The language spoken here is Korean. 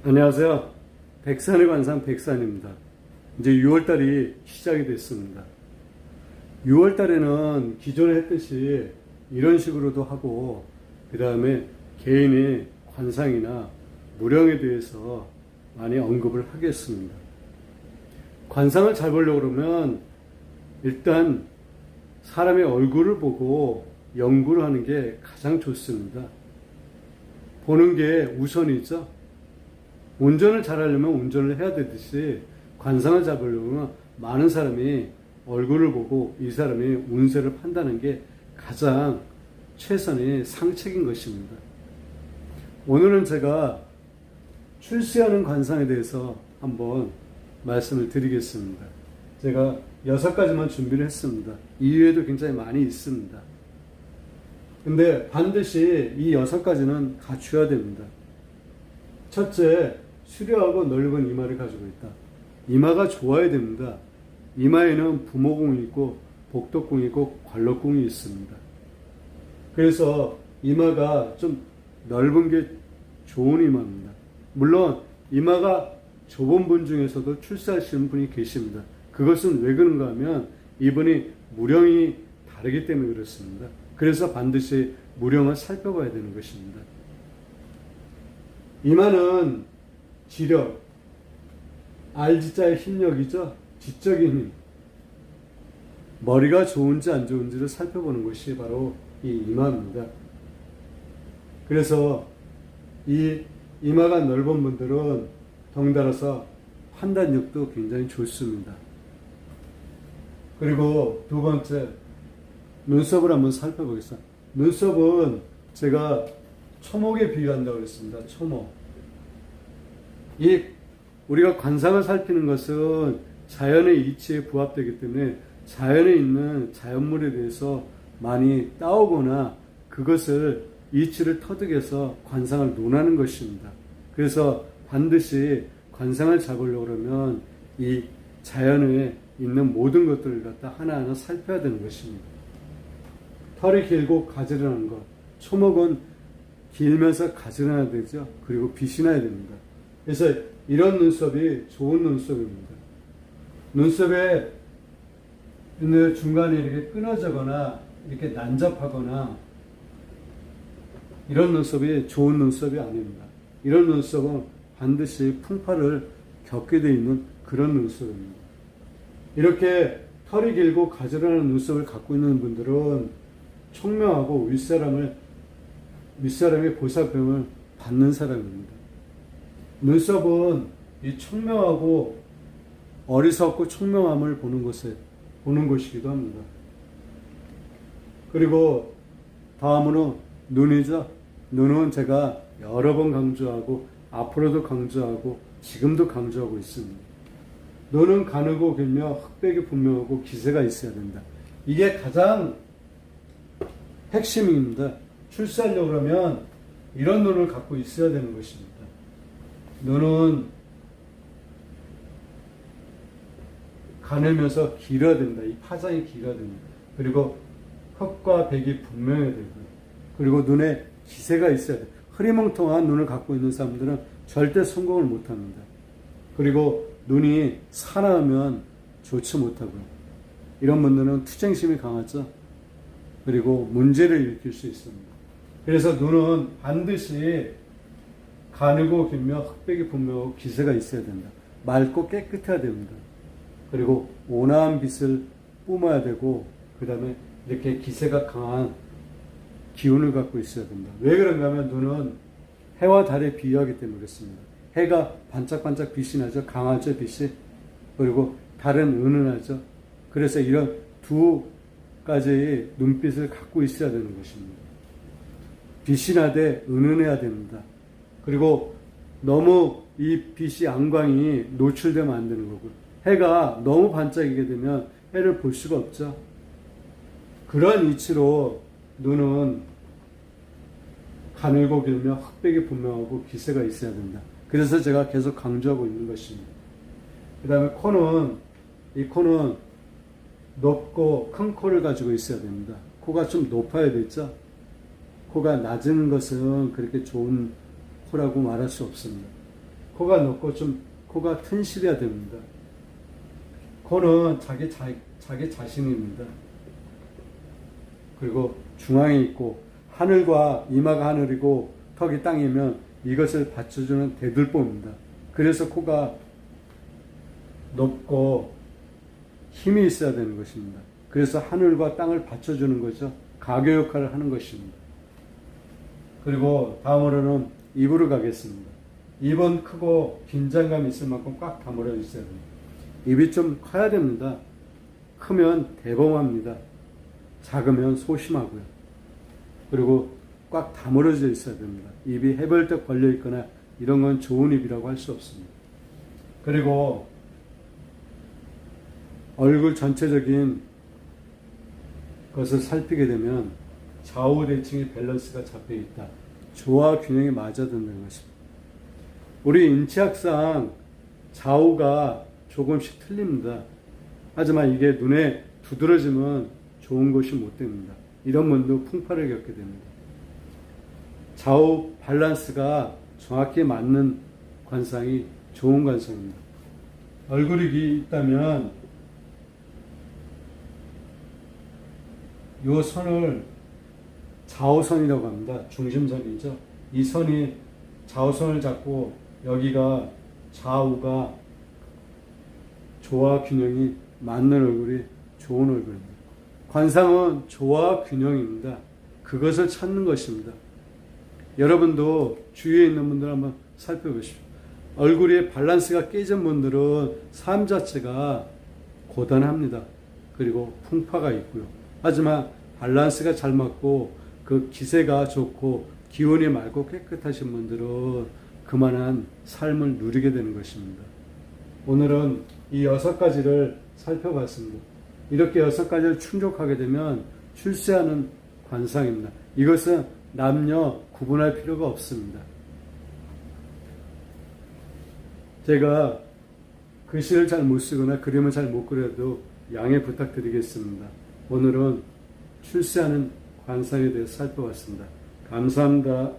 안녕하세요. 백산의 관상 백산입니다. 이제 6월달이 시작이 됐습니다. 6월달에는 기존에 했듯이 이런 식으로도 하고, 그 다음에 개인의 관상이나 무령에 대해서 많이 언급을 하겠습니다. 관상을 잘 보려고 그러면 일단 사람의 얼굴을 보고 연구를 하는 게 가장 좋습니다. 보는 게 우선이죠. 운전을 잘하려면 운전을 해야 되듯이 관상을 잘 보려면 많은 사람이 얼굴을 보고 이 사람의 운세를 판단하는 게 가장 최선의 상책인 것입니다. 오늘은 제가 출세하는 관상에 대해서 한번 말씀을 드리겠습니다. 제가 6가지만 준비를 했습니다. 이외에도 굉장히 많이 있습니다. 근데 반드시 이 6가지는 갖춰야 됩니다. 첫째, 수려하고 넓은 이마를 가지고 있다. 이마가 좋아야 됩니다. 이마에는 부모궁이 있고 복덕궁이 있고 관록궁이 있습니다. 그래서 이마가 좀 넓은 게 좋은 이마입니다. 물론 이마가 좁은 분 중에서도 출세하시는 분이 계십니다. 그것은 왜 그런가 하면 이분이 무령이 다르기 때문에 그렇습니다. 그래서 반드시 무령을 살펴봐야 되는 것입니다. 이마는 지력, 알지자의 힘력이죠. 지적인 힘. 머리가 좋은지 안 좋은지를 살펴보는 것이 바로 이 이마입니다. 그래서 이 이마가 넓은 분들은 덩달아서 판단력도 굉장히 좋습니다. 그리고 두 번째, 눈썹을 한번 살펴보겠습니다. 눈썹은 제가 초목에 비유한다고 그랬습니다. 초목. 우리가 관상을 살피는 것은 자연의 이치에 부합되기 때문에 자연에 있는 자연물에 대해서 많이 따오거나 그것을 이치를 터득해서 관상을 논하는 것입니다. 그래서 반드시 관상을 잡으려고 하면 이 자연에 있는 모든 것들을 갖다 하나하나 살펴야 되는 것입니다. 털이 길고 가지런한 것. 초목은 길면서 가지런해야 되죠. 그리고 빛이 나야 됩니다. 그래서 이런 눈썹이 좋은 눈썹입니다. 눈썹에 있는 중간에 이렇게 끊어지거나 이렇게 난잡하거나 이런 눈썹이 좋은 눈썹이 아닙니다. 이런 눈썹은 반드시 풍파를 겪게 되어 있는 그런 눈썹입니다. 이렇게 털이 길고 가지런한 눈썹을 갖고 있는 분들은 총명하고 윗사람의 보살핌을 받는 사람입니다. 눈썹은 이 총명하고 어리석고 총명함을 보는 것이기도 합니다. 그리고 다음으로 눈이죠. 눈은 제가 여러 번 강조하고 앞으로도 강조하고 지금도 강조하고 있습니다. 눈은 가늘고 길며 흑백이 분명하고 기세가 있어야 된다. 이게 가장 핵심입니다. 출세하려고 하면 이런 눈을 갖고 있어야 되는 것입니다. 눈은 가늘면서 길어야 된다. 이 파장이 길어야 됩니다. 그리고 흑과 백이 분명해야 되고요. 그리고 눈에 기세가 있어야 돼요. 흐리멍텅한 눈을 갖고 있는 사람들은 절대 성공을 못합니다. 그리고 눈이 사나우면 좋지 못하고요. 이런 분들은 투쟁심이 강하죠. 그리고 문제를 일으킬 수 있습니다. 그래서 눈은 반드시 가늘고 길며 흑백이 분명하고 기세가 있어야 된다. 맑고 깨끗해야 됩니다. 그리고 온화한 빛을 뿜어야 되고 그 다음에 이렇게 기세가 강한 기운을 갖고 있어야 된다. 왜 그런가 하면 눈은 해와 달에 비유하기 때문에 그렇습니다. 해가 반짝반짝 빛이 나죠. 강하죠, 빛이. 그리고 달은 은은하죠. 그래서 이런 두 가지의 눈빛을 갖고 있어야 되는 것입니다. 빛이 나되 은은해야 됩니다. 그리고 너무 이 빛이 안광이 노출되면 안 되는 거고요. 해가 너무 반짝이게 되면 해를 볼 수가 없죠. 그러한 이치로 눈은 가늘고 길며 흑백이 분명하고 기세가 있어야 된다. 그래서 제가 계속 강조하고 있는 것입니다. 그 다음에 이 코는 높고 큰 코를 가지고 있어야 됩니다. 코가 좀 높아야 되죠. 코가 낮은 것은 그렇게 좋은 코라고 말할 수 없습니다. 코가 높고 좀 코가 튼실해야 됩니다. 코는 자기 자신입니다. 그리고 중앙에 있고 하늘과 이마가 하늘이고 턱이 땅이면 이것을 받쳐주는 대들보입니다. 그래서 코가 높고 힘이 있어야 되는 것입니다. 그래서 하늘과 땅을 받쳐주는 거죠. 가교 역할을 하는 것입니다. 그리고 다음으로는 입으로 가겠습니다. 입은 크고 긴장감 있을 만큼 꽉 다물어 있어야 됩니다. 입이 좀 커야 됩니다. 크면 대범합니다. 작으면 소심하고요. 그리고 꽉 다물어져 있어야 됩니다. 입이 해벌떡 걸려 있거나 이런 건 좋은 입이라고 할 수 없습니다. 그리고 얼굴 전체적인 것을 살피게 되면 좌우 대칭의 밸런스가 잡혀 있다. 조화 균형이 맞아든다는 것입니다. 우리 인체학상 좌우가 조금씩 틀립니다. 하지만 이게 눈에 두드러지면 좋은 것이 못 됩니다. 이런 분도 풍파를 겪게 됩니다. 좌우 밸런스가 정확히 맞는 관상이 좋은 관상입니다. 얼굴이 있다면 이 선을 좌우선이라고 합니다. 중심선이죠. 이 선이 좌우선을 잡고 여기가 좌우가 조화 균형이 맞는 얼굴이 좋은 얼굴입니다. 관상은 조화 균형입니다. 그것을 찾는 것입니다. 여러분도 주위에 있는 분들 한번 살펴보십시오. 얼굴에 밸런스가 깨진 분들은 삶 자체가 고단합니다. 그리고 풍파가 있고요. 하지만 밸런스가 잘 맞고 그 기세가 좋고 기운이 맑고 깨끗하신 분들은 그만한 삶을 누리게 되는 것입니다. 오늘은 이 6가지를 살펴봤습니다. 이렇게 6가지를 충족하게 되면 출세하는 관상입니다. 이것은 남녀 구분할 필요가 없습니다. 제가 글씨를 잘 못 쓰거나 그림을 잘 못 그려도 양해 부탁드리겠습니다. 오늘은 출세하는 관상에 대해서 살펴봤습니다. 감사합니다.